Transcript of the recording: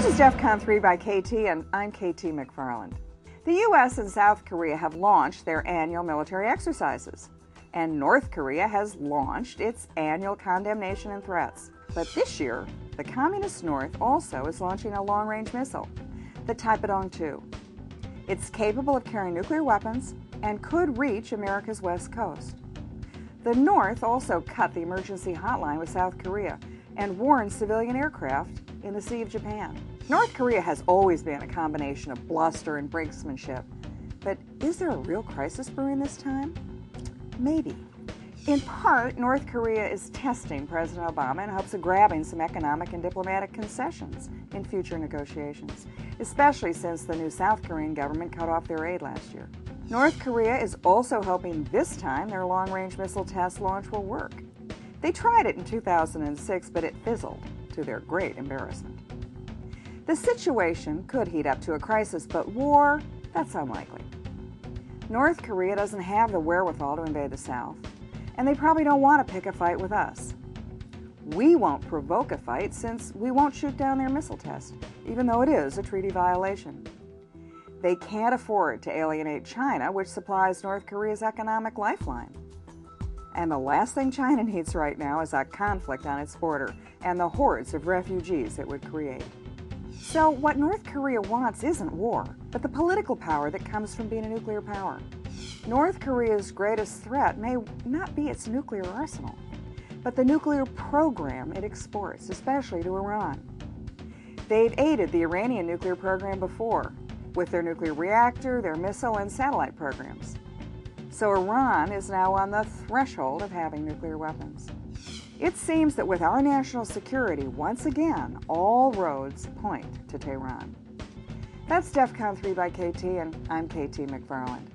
This is DEFCON 3 by KT, and I'm KT McFarland. The U.S. and South Korea have launched their annual military exercises, and North Korea has launched its annual condemnation and threats. But this year, the Communist North also is launching a long-range missile, the Taepodong-2. It's capable of carrying nuclear weapons and could reach America's west coast. The North also cut the emergency hotline with South Korea and warned civilian aircraft in the Sea of Japan. North Korea has always been a combination of bluster and brinksmanship. But is there a real crisis brewing this time? Maybe. In part, North Korea is testing President Obama in hopes of grabbing some economic and diplomatic concessions in future negotiations, especially since the new South Korean government cut off their aid last year. North Korea is also hoping this time their long-range missile test launch will work. They tried it in 2006, but it fizzled, to their great embarrassment. The situation could heat up to a crisis, but war, that's unlikely. North Korea doesn't have the wherewithal to invade the South, and they probably don't want to pick a fight with us. We won't provoke a fight since we won't shoot down their missile test, even though it is a treaty violation. They can't afford to alienate China, which supplies North Korea's economic lifeline. And the last thing China needs right now is a conflict on its border and the hordes of refugees it would create. So what North Korea wants isn't war, but the political power that comes from being a nuclear power. North Korea's greatest threat may not be its nuclear arsenal, but the nuclear program it exports, especially to Iran. They've aided the Iranian nuclear program before, with their nuclear reactor, their missile, and satellite programs. So Iran is now on the threshold of having nuclear weapons. It seems that with our national security, once again, all roads point to Tehran. That's DEFCON 3 by KT, and I'm KT McFarland.